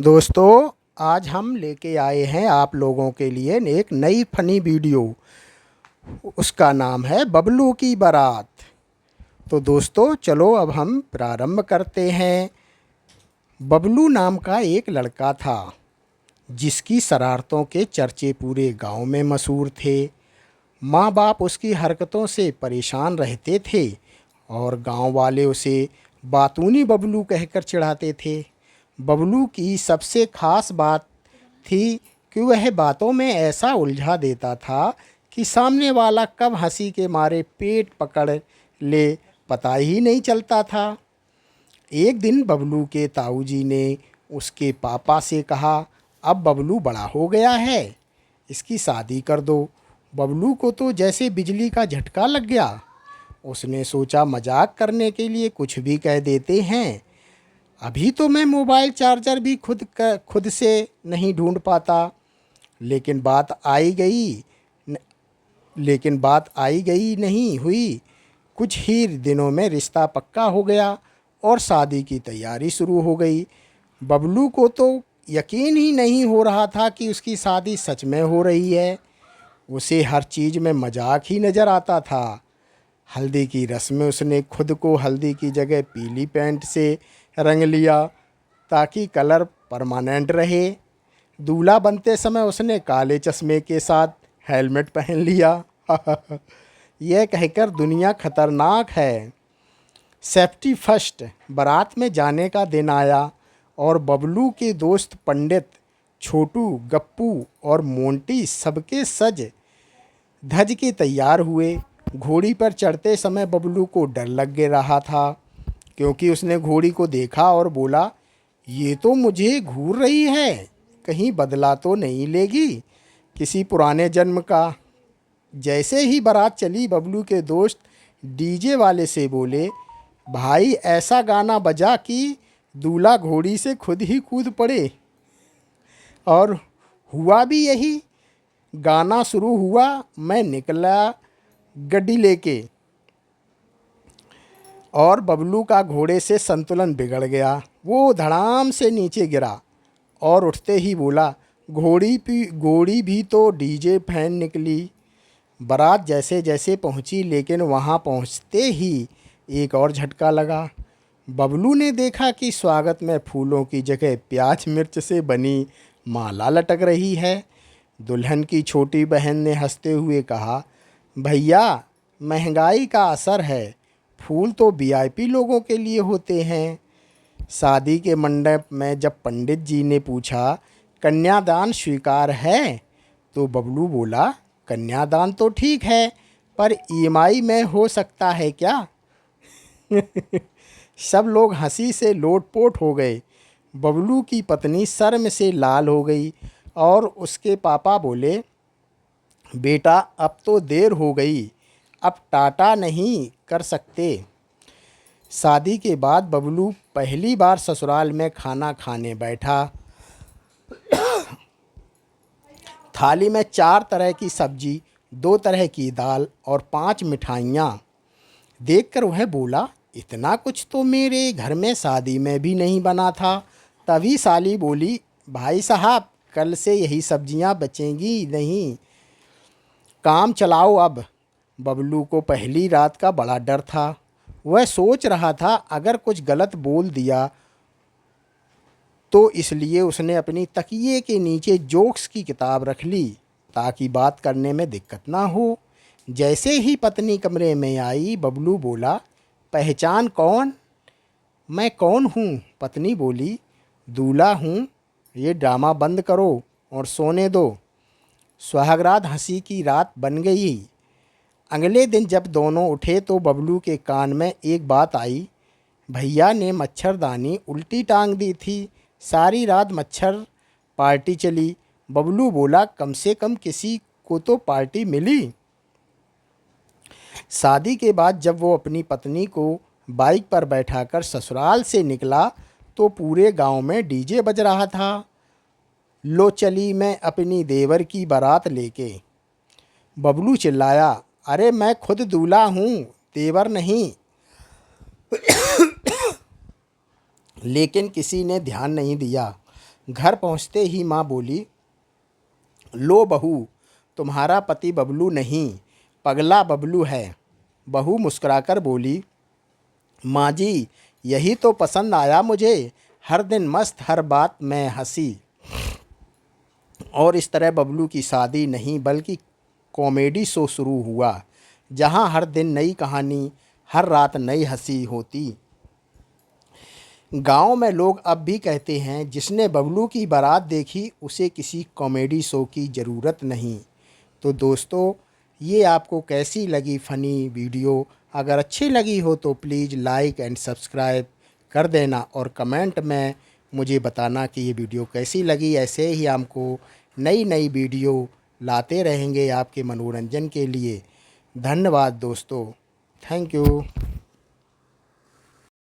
दोस्तों, आज हम लेके आए हैं आप लोगों के लिए एक नई फ़नी वीडियो। उसका नाम है बबलू की बारात। तो दोस्तों चलो अब हम प्रारंभ करते हैं। बबलू नाम का एक लड़का था जिसकी शरारतों के चर्चे पूरे गांव में मशहूर थे। माँ बाप उसकी हरकतों से परेशान रहते थे और गांव वाले उसे बातूनी बबलू कहकर चिढ़ाते थे। बबलू की सबसे खास बात थी कि वह बातों में ऐसा उलझा देता था कि सामने वाला कब हंसी के मारे पेट पकड़ ले पता ही नहीं चलता था। एक दिन बबलू के ताऊजी ने उसके पापा से कहा, अब बबलू बड़ा हो गया है, इसकी शादी कर दो। बबलू को तो जैसे बिजली का झटका लग गया। उसने सोचा मजाक करने के लिए कुछ भी कह देते हैं। अभी तो मैं मोबाइल चार्जर भी खुद से नहीं ढूंढ पाता। लेकिन बात आई गई न- लेकिन बात आई गई नहीं हुई। कुछ ही दिनों में रिश्ता पक्का हो गया और शादी की तैयारी शुरू हो गई। बबलू को तो यकीन ही नहीं हो रहा था कि उसकी शादी सच में हो रही है। उसे हर चीज़ में मजाक ही नज़र आता था। हल्दी की रस्म में उसने खुद को हल्दी की जगह पीली पेंट से रंग लिया ताकि कलर परमानेंट रहे। दूल्हा बनते समय उसने काले चश्मे के साथ हेलमेट पहन लिया। यह कहकर दुनिया खतरनाक है, सेफ्टी फर्स्ट। बारात में जाने का दिन आया और बबलू के दोस्त पंडित, छोटू, गप्पू और मोंटी सबके सज धज के तैयार हुए। घोड़ी पर चढ़ते समय बबलू को डर लग रहा था क्योंकि उसने घोड़ी को देखा और बोला, ये तो मुझे घूर रही है, कहीं बदला तो नहीं लेगी किसी पुराने जन्म का। जैसे ही बारात चली बबलू के दोस्त डीजे वाले से बोले, भाई ऐसा गाना बजा कि दूल्हा घोड़ी से खुद ही कूद पड़े। और हुआ भी यही। गाना शुरू हुआ, मैं निकला गड्डी लेके और बबलू का घोड़े से संतुलन बिगड़ गया। वो धड़ाम से नीचे गिरा और उठते ही बोला, घोड़ी भी तो डीजे फैन निकली। बारात जैसे जैसे पहुंची लेकिन वहां पहुंचते ही एक और झटका लगा। बबलू ने देखा कि स्वागत में फूलों की जगह प्याज मिर्च से बनी माला लटक रही है। दुल्हन की छोटी बहन ने हंसते हुए कहा, भैया महंगाई का असर है, फूल तो वीआईपी लोगों के लिए होते हैं। शादी के मंडप में जब पंडित जी ने पूछा, कन्यादान स्वीकार है, तो बबलू बोला, कन्यादान तो ठीक है पर ईएमआई में हो सकता है क्या? सब लोग हंसी से लोटपोट हो गए। बबलू की पत्नी शर्म से लाल हो गई और उसके पापा बोले, बेटा अब तो देर हो गई, अब टाटा नहीं कर सकते। शादी के बाद बबलू पहली बार ससुराल में खाना खाने बैठा। थाली में 4 तरह की सब्जी, 2 तरह की दाल और 5 मिठाइयाँ देखकर वह बोला, इतना कुछ तो मेरे घर में शादी में भी नहीं बना था। तभी साली बोली, भाई साहब कल से यही सब्जियां बचेंगी नहीं, काम चलाओ अब। बबलू को पहली रात का बड़ा डर था। वह सोच रहा था अगर कुछ गलत बोल दिया तो इसलिए उसने अपनी तकिए के नीचे जोक्स की किताब रख ली ताकि बात करने में दिक्कत ना हो। जैसे ही पत्नी कमरे में आई बबलू बोला, पहचान कौन? मैं कौन हूँ? पत्नी बोली, दूल्हा हूँ, ये ड्रामा बंद करो और सोने दो। सुहागरात हंसी की रात बन गई। अगले दिन जब दोनों उठे तो बबलू के कान में एक बात आई, भैया ने मच्छरदानी उल्टी टांग दी थी, सारी रात मच्छर पार्टी चली। बबलू बोला, कम से कम किसी को तो पार्टी मिली। शादी के बाद जब वो अपनी पत्नी को बाइक पर बैठाकर ससुराल से निकला तो पूरे गांव में डीजे बज रहा था। लो चली मैं अपनी देवर की बारात लेके। बबलू चिल्लाया, अरे मैं खुद दूल्हा हूँ, देवर नहीं। लेकिन किसी ने ध्यान नहीं दिया। घर पहुँचते ही माँ बोली, लो बहू, तुम्हारा पति बबलू नहीं, पगला बबलू है। बहू मुस्कुराकर बोली, माँ जी, यही तो पसंद आया मुझे, हर दिन मस्त, हर बात में हंसी। और इस तरह बबलू की शादी नहीं बल्कि कॉमेडी शो शुरू हुआ, जहां हर दिन नई कहानी, हर रात नई हंसी होती। गांव में लोग अब भी कहते हैं, जिसने बबलू की बारात देखी उसे किसी कॉमेडी शो की ज़रूरत नहीं। तो दोस्तों, ये आपको कैसी लगी फ़नी वीडियो? अगर अच्छी लगी हो तो प्लीज़ लाइक एंड सब्सक्राइब कर देना और कमेंट में मुझे बताना कि ये वीडियो कैसी लगी। ऐसे ही हमको नई नई वीडियो लाते रहेंगे आपके मनोरंजन के लिए। धन्यवाद दोस्तों, थैंक यू।